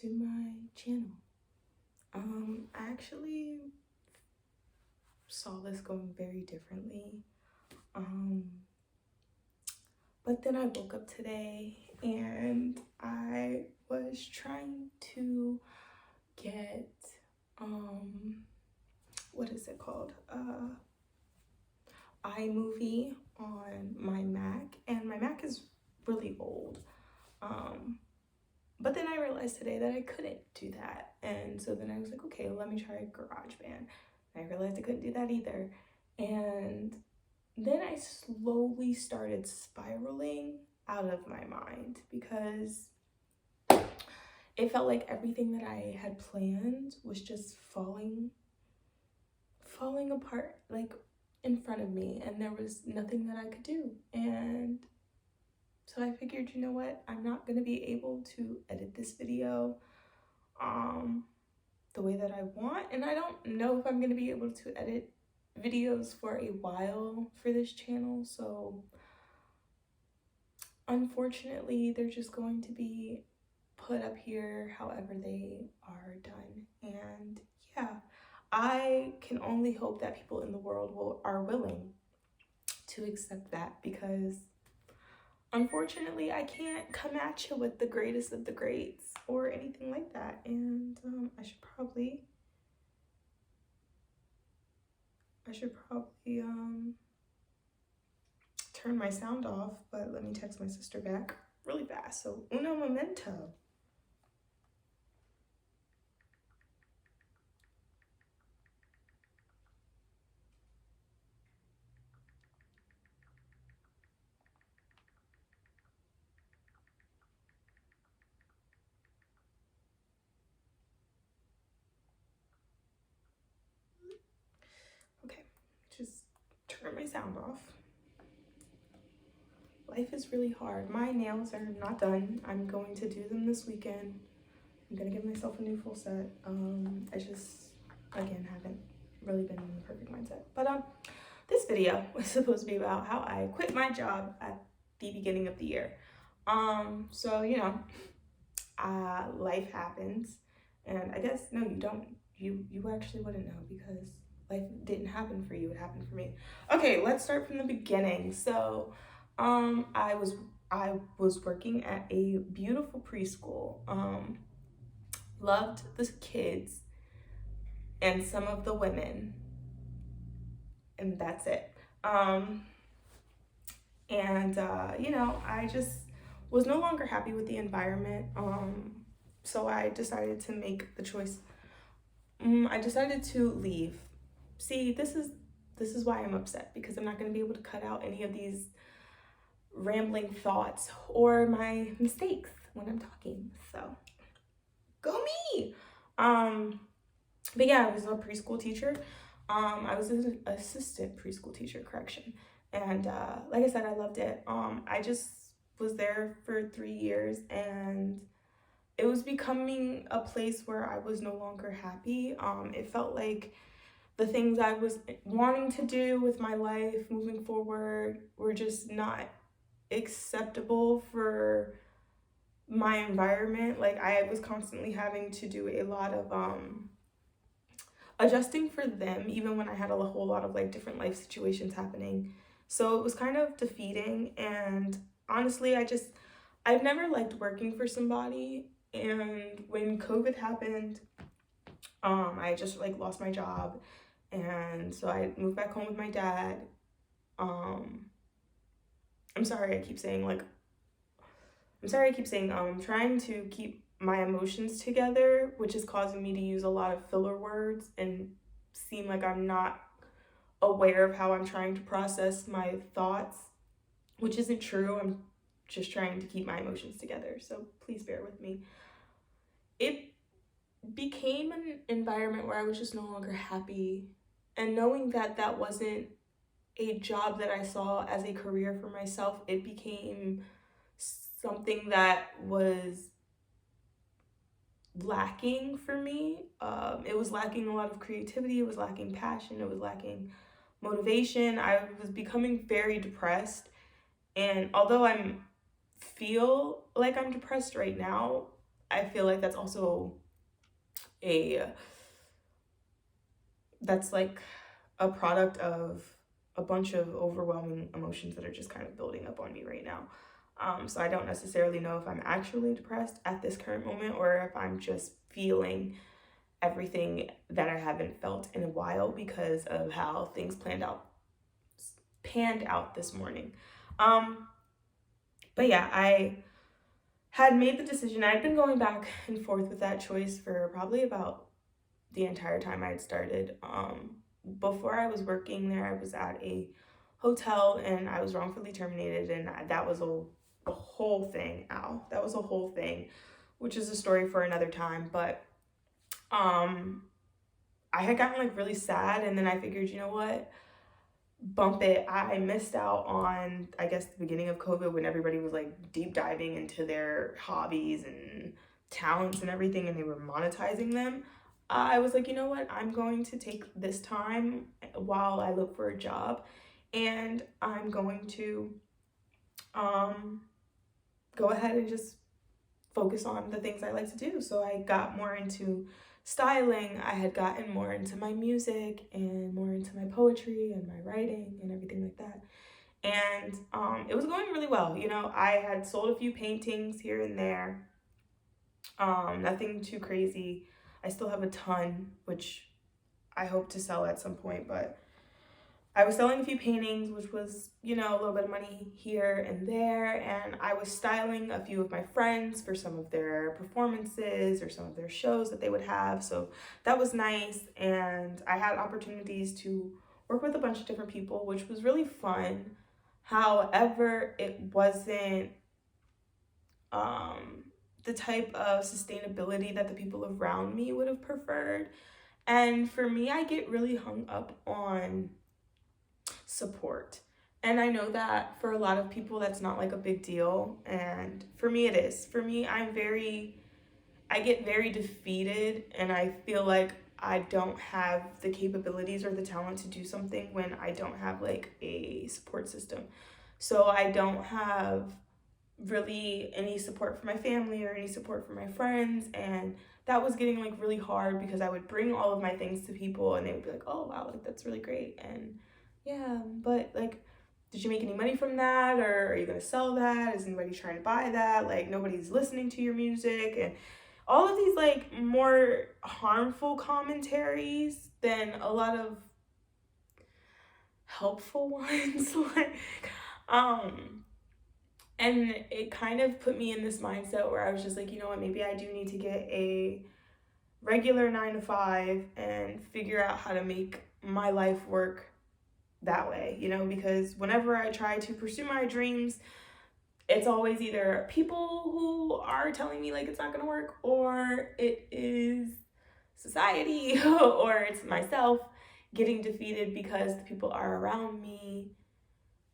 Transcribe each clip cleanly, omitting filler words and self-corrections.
to my channel. I actually saw this going very differently. But then I woke up today and I was trying to get, what is it called? iMovie on my Mac, and my Mac is really old. But then I realized today that I couldn't do that. And so then I was like, okay, let me try GarageBand. And I realized I couldn't do that either. And then I slowly started spiraling out of my mind because it felt like everything that I had planned was just falling apart, like in front of me, and there was nothing that I could do. And so I figured, you know what, I'm not gonna be able to edit this video the way that I want, and I don't know if I'm gonna be able to edit videos for a while for this channel. So unfortunately, they're just going to be put up here however they are done. And yeah, I can only hope that people in the world are willing to accept that, because unfortunately I can't come at you with the greatest of the greats or anything like that. And I should probably turn my sound off, but let me text my sister back really fast. So uno momento. Okay, just turn my sound off. Life is really hard. My nails are not done. I'm going to do them this weekend. I'm gonna give myself a new full set. I just, again, haven't really been in the perfect mindset. But this video was supposed to be about how I quit my job at the beginning of the year. So, you know, life happens. And I guess, no, you don't. You actually wouldn't know, because life didn't happen for you, it happened for me. Okay, let's start from the beginning. So, I was working at a beautiful preschool. Loved the kids and some of the women, and that's it. You know, I just was no longer happy with the environment. So I decided to make the choice. I decided to leave. See, this is why I'm upset, because I'm not going to be able to cut out any of these rambling thoughts or my mistakes when I'm talking. So go me. But yeah, I was a preschool teacher. I was an assistant preschool teacher, correction. And like I said, I loved it. I just was there for 3 years, and it was becoming a place where I was no longer happy. It felt like the things I was wanting to do with my life moving forward were just not acceptable for my environment. Like, I was constantly having to do a lot of adjusting for them, even when I had a whole lot of like different life situations happening. So it was kind of defeating. And honestly, I've never liked working for somebody. And when COVID happened, I just like lost my job, and so I moved back home with my dad. I'm sorry I keep saying trying to keep my emotions together, which is causing me to use a lot of filler words and seem like I'm not aware of how I'm trying to process my thoughts, which isn't true. I'm just trying to keep my emotions together, so please bear with me. It became an environment where I was just no longer happy, and knowing that that wasn't a job that I saw as a career for myself, it became something that was lacking for me. It was lacking a lot of creativity, it was lacking passion, it was lacking motivation. I was becoming very depressed, and although I feel like I'm depressed right now, I feel like that's also a that's like a product of a bunch of overwhelming emotions that are just kind of building up on me right now. So I don't necessarily know if I'm actually depressed at this current moment or if I'm just feeling everything that I haven't felt in a while because of how things panned out this morning. But yeah, I had made the decision. I'd been going back and forth with that choice for probably about the entire time I had started. Before I was working there, I was at a hotel and I was wrongfully terminated, and that was a whole thing. Ow, that was a whole thing, which is a story for another time. But I had gotten like really sad, and then I figured, you know what? Bump it. I missed out on, I guess, the beginning of COVID when everybody was like deep diving into their hobbies and talents and everything, and they were monetizing them. I was like, you know what? I'm going to take this time while I look for a job, and I'm going to um, go ahead and just focus on the things I like to do. So I got more into styling. I had gotten more into my music and more into my poetry and my writing and everything like that. And it was going really well. You know, I had sold a few paintings here and there. Nothing too crazy. I still have a ton, which I hope to sell at some point, but I was selling a few paintings, which was, you know, a little bit of money here and there. And I was styling a few of my friends for some of their performances or some of their shows that they would have. So that was nice. And I had opportunities to work with a bunch of different people, which was really fun. However, it wasn't the type of sustainability that the people around me would have preferred. And for me, I get really hung up on support. And I know that for a lot of people, that's not like a big deal. And for me, it is. For me, I get very defeated, and I feel like I don't have the capabilities or the talent to do something when I don't have like a support system. So I don't have really any support from my family or any support from my friends, and that was getting like really hard because I would bring all of my things to people and they would be like, oh wow, like that's really great. And yeah, but like, did you make any money from that, or are you gonna sell that? Is anybody trying to buy that? Like, nobody's listening to your music. And all of these like more harmful commentaries than a lot of helpful ones. Like and it kind of put me in this mindset where I was just like, you know what, maybe I do need to get a regular 9 to 5 and figure out how to make my life work that way, you know, because whenever I try to pursue my dreams, it's always either people who are telling me like it's not gonna work, or it is society or it's myself getting defeated because the people are around me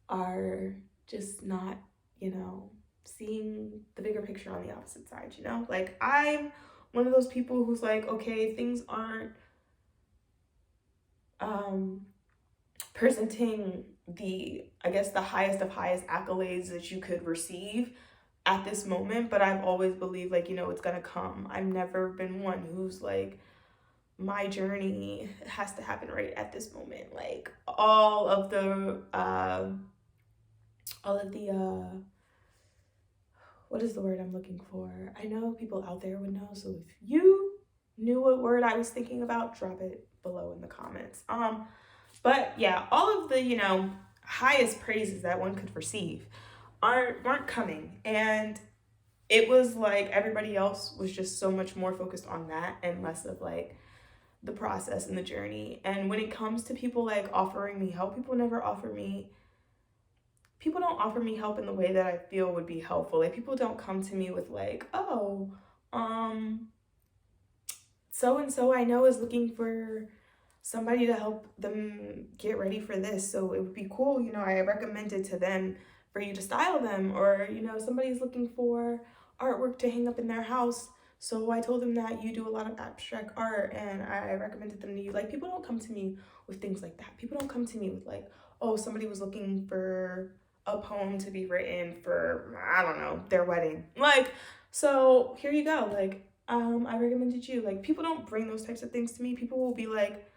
are just not, you know, seeing the bigger picture on the opposite side, you know? Like, I'm one of those people who's like, okay, things aren't presenting the, I guess, the highest of highest accolades that you could receive at this moment, but I've always believed, like, you know, it's gonna come. I've never been one who's like, my journey has to happen right at this moment. Like, all of the what is the word I'm looking for? I know people out there would know, so if you knew what word I was thinking about, drop it below in the comments. But yeah, all of the, you know, highest praises that one could receive weren't coming. And it was like everybody else was just so much more focused on that and less of like the process and the journey. And when it comes to people like offering me help, people don't offer me help in the way that I feel would be helpful. Like, people don't come to me with like, oh, so and so I know is looking for somebody to help them get ready for this, so it would be cool, you know, I recommended to them for you to style them. Or, you know, somebody's looking for artwork to hang up in their house, so I told them that you do a lot of abstract art and I recommended them to you. Like, people don't come to me with things like that. People don't come to me with like, oh, somebody was looking for a poem to be written for, I don't know, their wedding. Like, So here you go. Like, I recommended you. Like, people don't bring those types of things to me. People will be like,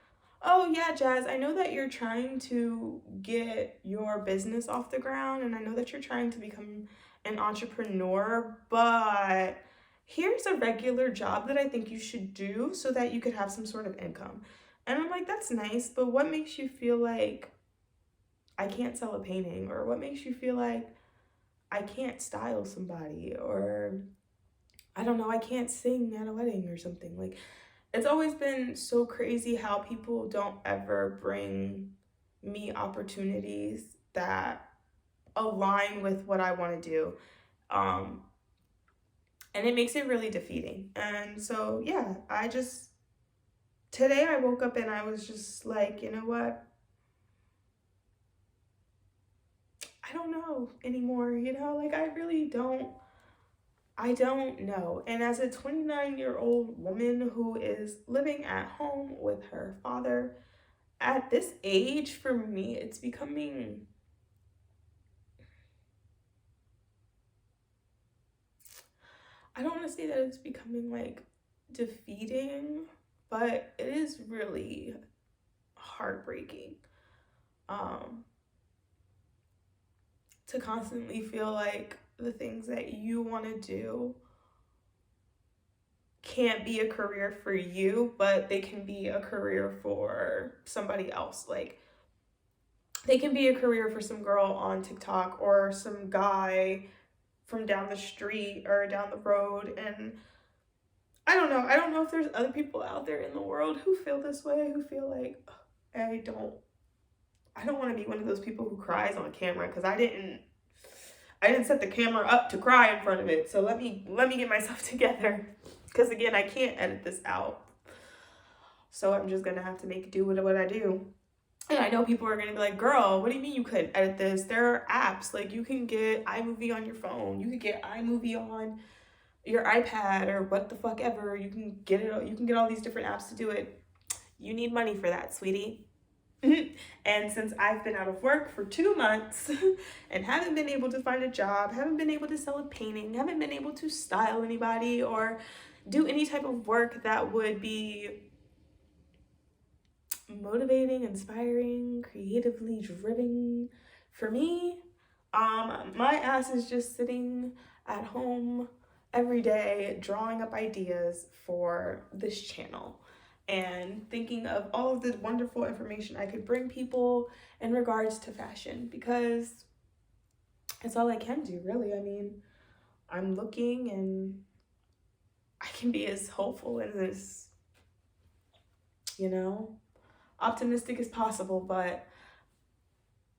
oh yeah, Jazz, I know that you're trying to get your business off the ground, and I know that you're trying to become an entrepreneur, but here's a regular job that I think you should do so that you could have some sort of income. And I'm like, that's nice, but what makes you feel like I can't sell a painting? Or what makes you feel like I can't style somebody? Or I don't know, I can't sing at a wedding or something. Like, it's always been so crazy how people don't ever bring me opportunities that align with what I want to do. Um, and it makes it really defeating. And so, yeah, today I woke up and I was just like, you know what? I don't know anymore, like I don't know. And as a 29-year-old woman who is living at home with her father, at this age, for me, it's becoming, I don't want to say that it's becoming like defeating, but it is really heartbreaking. Um, to constantly feel like the things that you want to do can't be a career for you, but they can be a career for somebody else. Like, they can be a career for some girl on TikTok or some guy from down the street or down the road. And I don't know. I don't know if there's other people out there in the world who feel this way, who feel like, I don't want to be one of those people who cries on camera, because I didn't set the camera up to cry in front of it. So let me get myself together, because again, I can't edit this out. So I'm just gonna have to make do with what I do. And I know people are gonna be like, girl, what do you mean you couldn't edit this? There are apps, like you can get iMovie on your phone, you could get iMovie on your iPad or what the fuck ever. You can get all these different apps to do it. You need money for that, sweetie. And since I've been out of work for 2 months and haven't been able to find a job, haven't been able to sell a painting, haven't been able to style anybody or do any type of work that would be motivating, inspiring, creatively driven for me, my ass is just sitting at home every day drawing up ideas for this channel and thinking of all of the wonderful information I could bring people in regards to fashion, because it's all I can do, really. I mean, I'm looking and I can be as hopeful and as, optimistic as possible, but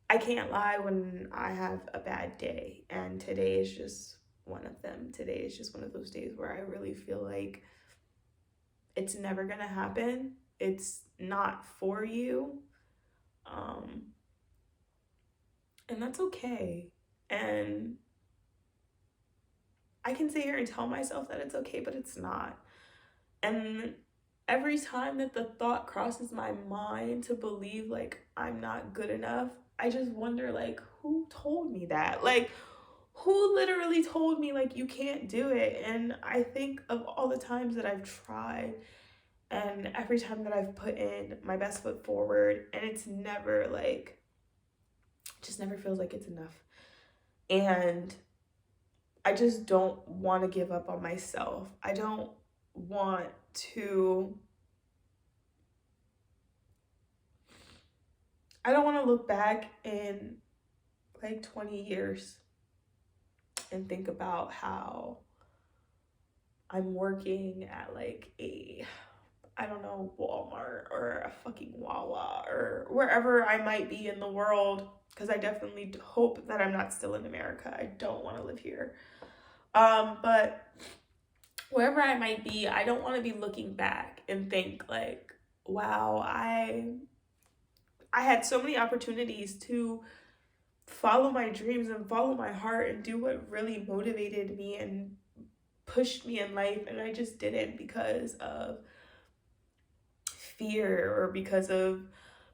I can't lie when I have a bad day, and today is just one of them. Today is just one of those days where I really feel like it's never gonna happen. It's not for you. Um, and that's okay. And I can sit here and tell myself that it's okay, but it's not. And every time that the thought crosses my mind to believe like I'm not good enough, I just wonder, like, who told me that? Like, who literally told me like you can't do it? And I think of all the times that I've tried and every time that I've put in my best foot forward, and it's never like, just never feels like it's enough. And I just don't want to give up on myself. I don't want to look back in like 20 years and think about how I'm working at like I don't know, Walmart or a fucking Wawa or wherever I might be in the world, because I definitely hope that I'm not still in America. I don't want to live here. But wherever I might be, I don't want to be looking back and think like, wow, I had so many opportunities to follow my dreams and follow my heart and do what really motivated me and pushed me in life, and I just didn't, because of fear or because of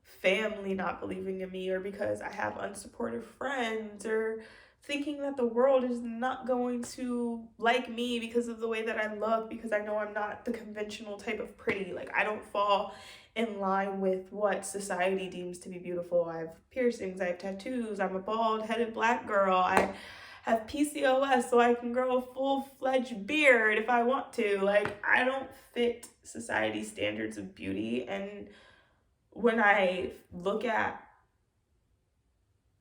family not believing in me or because I have unsupportive friends or thinking that the world is not going to like me because of the way that I look, because I know I'm not the conventional type of pretty. Like, I don't fall in line with what society deems to be beautiful. I have piercings, I have tattoos, I'm a bald-headed black girl, I have PCOS so I can grow a full-fledged beard if I want to. Like, I don't fit society's standards of beauty. And when I look at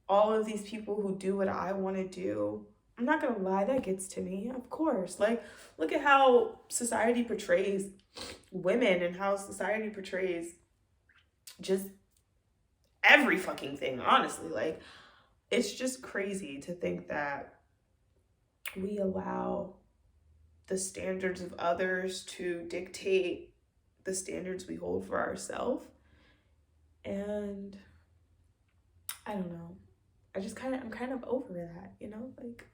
all of these people who do what I want to do, I'm not gonna lie, that gets to me, of course. Like, look at how society portrays women and how society portrays just every fucking thing, honestly. Like, it's just crazy to think that we allow the standards of others to dictate the standards we hold for ourselves. And I don't know. I'm kind of over that, you know? Like,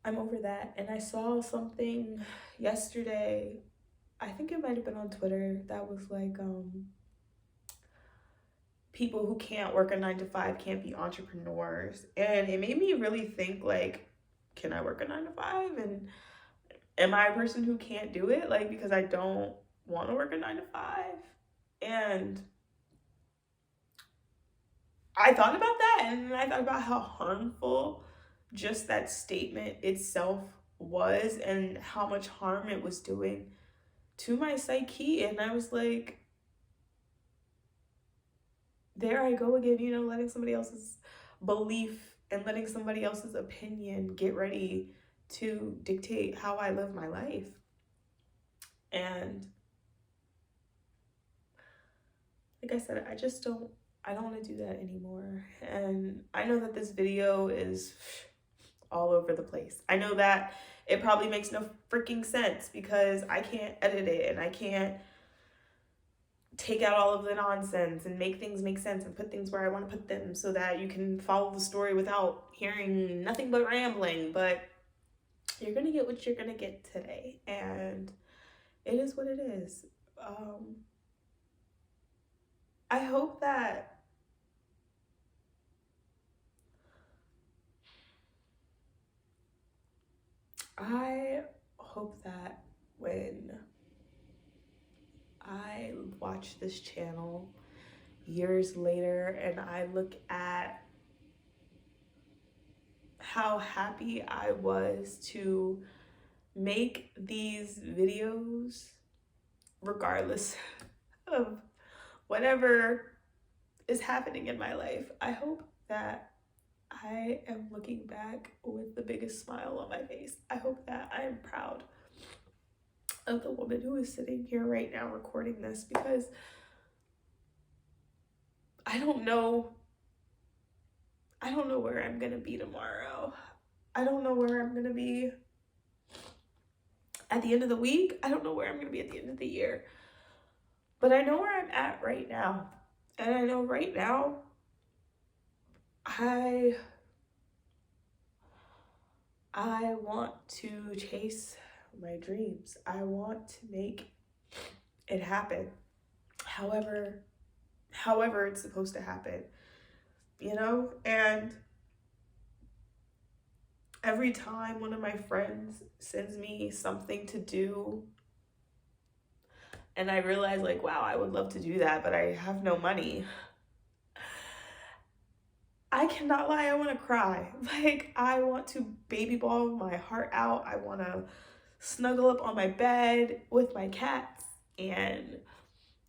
I'm over that. And I saw something yesterday, I think it might have been on Twitter, that was like, people who can't work a 9 to 5 can't be entrepreneurs. And it made me really think, like, can I work a 9 to 5? And am I a person who can't do it? Like, because I don't want to work a 9 to 5? And I thought about that, and I thought about how harmful just that statement itself was and how much harm it was doing to my psyche. And I was like, there I go again, you know, letting somebody else's belief and letting somebody else's opinion get ready to dictate how I live my life. And like I said, I don't want to do that anymore. And I know that this video is all over the place. I know that it probably makes no freaking sense because I can't edit it and I can't take out all of the nonsense and make things make sense and put things where I want to put them so that you can follow the story without hearing nothing but rambling. But you're gonna get what you're gonna get today, and it is what it is. I hope that when I watch this channel years later and I look at how happy I was to make these videos, regardless of whatever is happening in my life, I hope that I am looking back with the biggest smile on my face. I hope that I am proud of the woman who is sitting here right now recording this, because I don't know where I'm gonna be tomorrow. I don't know where I'm gonna be at the end of the week. I don't know where I'm gonna be at the end of the year. But I know where I'm at right now. And I know right now, I want to chase my dreams. I want to make it happen. However it's supposed to happen, you know? And every time one of my friends sends me something to do and I realize, like, wow, I would love to do that, but I have no money, I cannot lie, I want to cry. Like, I want to baby ball my heart out. I want to snuggle up on my bed with my cats and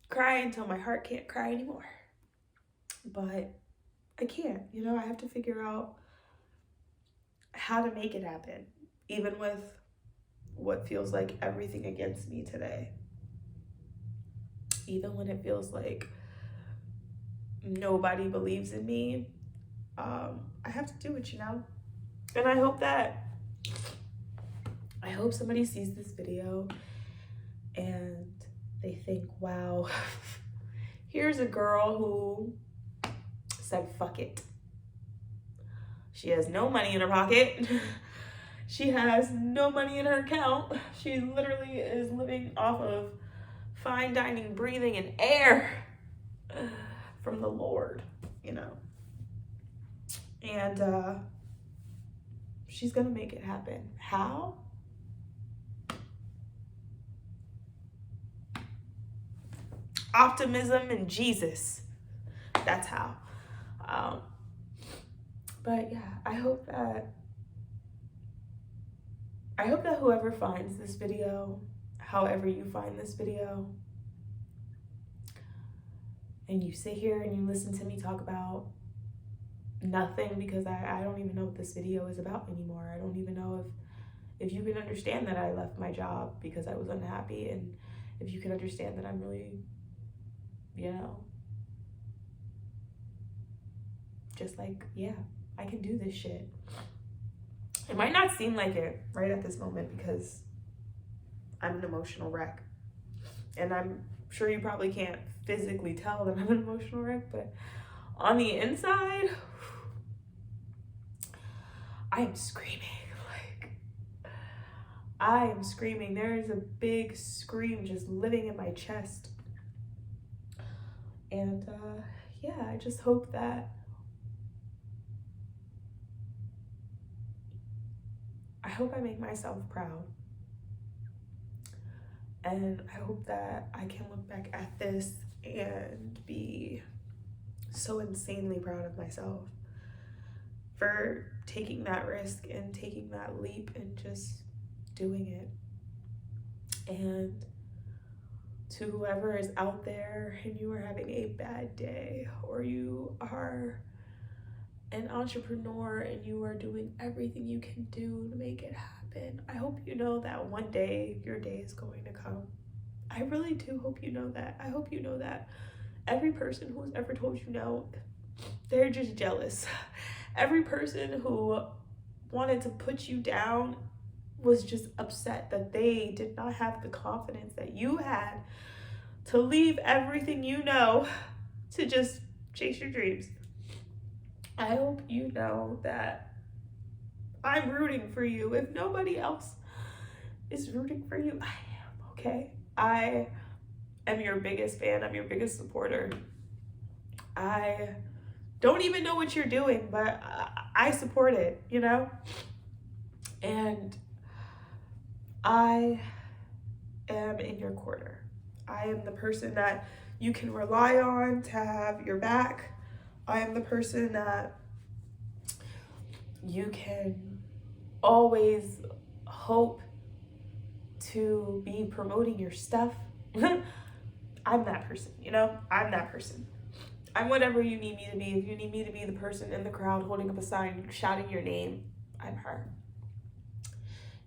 cry until my heart can't cry anymore. But I can't, you know, I have to figure out how to make it happen, even with what feels like everything against me today. Even when it feels like nobody believes in me, I have to do it, you know? And I hope somebody sees this video and they think, wow, here's a girl who said, fuck it. She has no money in her pocket. She has no money in her account. She literally is living off of fine dining, breathing, and air from the Lord, you know? And She's gonna make it happen. How? Optimism and Jesus. That's how. But yeah, I hope that whoever finds this video, however you find this video, and you sit here and you listen to me talk about nothing, because I don't even know what this video is about anymore. I don't even know if you can understand that I left my job because I was unhappy, and if you can understand that I'm really, just like, yeah, I can do this shit. It might not seem like it right at this moment because I'm an emotional wreck. And I'm sure you probably can't physically tell that I'm an emotional wreck, but on the inside, I am screaming. I am screaming. There is a big scream just living in my chest. And yeah, I just hope that I make myself proud. And I hope that I can look back at this and be so insanely proud of myself for taking that risk and taking that leap and just doing it. And to whoever is out there and you are having a bad day, or you are an entrepreneur and you are doing everything you can do to make it happen, I hope you know that one day your day is going to come. I really do hope you know that. I hope you know that every person who's ever told you no, they're just jealous. Every person who wanted to put you down was just upset that they did not have the confidence that you had to leave everything you know to just chase your dreams. I hope you know that I'm rooting for you. If nobody else is rooting for you, I am, okay? I am your biggest fan. I'm your biggest supporter. I don't even know what you're doing, but I support it, And I am in your corner. I am the person that you can rely on to have your back. I am the person that you can always hope to be promoting your stuff. I'm that person, I'm that person. I'm whatever you need me to be. If you need me to be the person in the crowd holding up a sign, shouting your name, I'm her.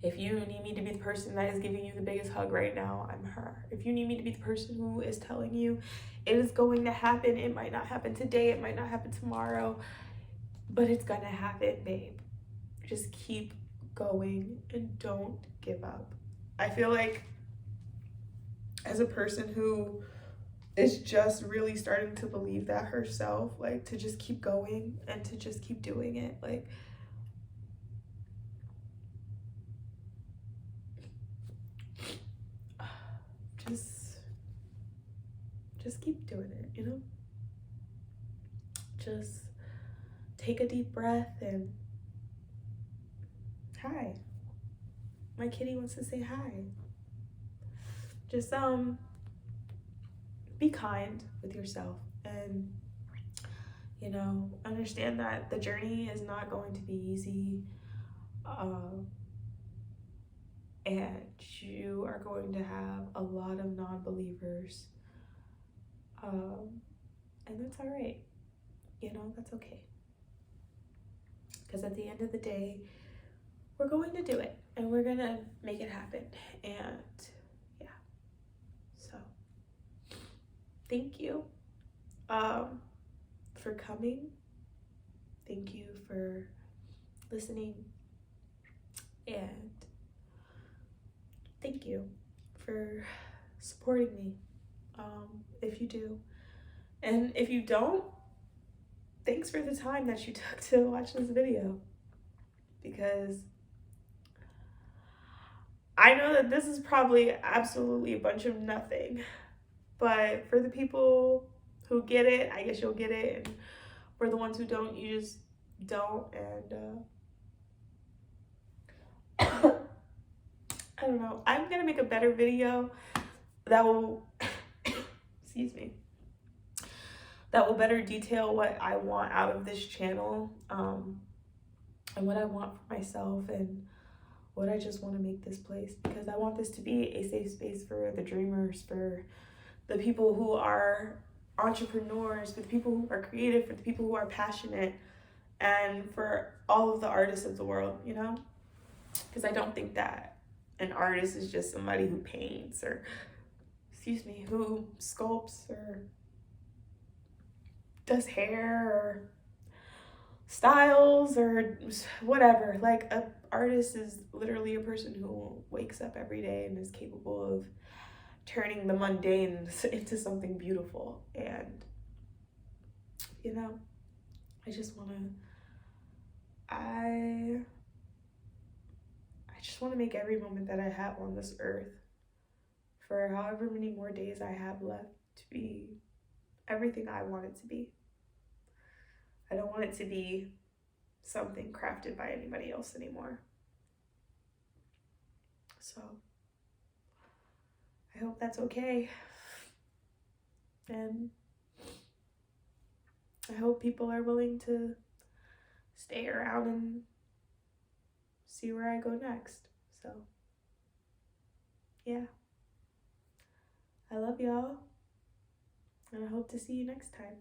If you need me to be the person that is giving you the biggest hug right now, I'm her. If you need me to be the person who is telling you it is going to happen, it might not happen today, it might not happen tomorrow, but it's gonna happen, babe. Just keep going and don't give up. I feel like as a person who is just really starting to believe that herself, like, to just keep going and to just keep doing it, like, just keep doing it, Just take a deep breath and hi. My kitty wants to say hi. Just be kind with yourself and understand that the journey is not going to be easy, and you are going to have a lot of non-believers, and that's all right. That's okay, because at the end of the day, we're going to do it and we're gonna make it happen. And yeah, so thank you for coming. Thank you for listening, and thank you for supporting me, if you do. And if you don't, thanks for the time that you took to watch this video, because I know that this is probably absolutely a bunch of nothing, but for the people who get it, I guess you'll get it, and for the ones who don't, you just don't. And I don't know. I'm gonna make a better video that will, excuse me, that will better detail what I want out of this channel, and what I want for myself, and what I just want to make this place, because I want this to be a safe space for the dreamers, for the people who are entrepreneurs, for the people who are creative, for the people who are passionate, and for all of the artists of the world, you know? Because I don't think that an artist is just somebody who paints or, excuse me, who sculpts or does hair or styles or whatever. Like, a artist is literally a person who wakes up every day and is capable of turning the mundane into something beautiful. And, you know, I just want to, I just want to make every moment that I have on this earth, for however many more days I have left, to be everything I want it to be. I don't want it to be something crafted by anybody else anymore. So I hope that's okay. And I hope people are willing to stay around and see where I go next. So yeah, I love y'all, and I hope to see you next time.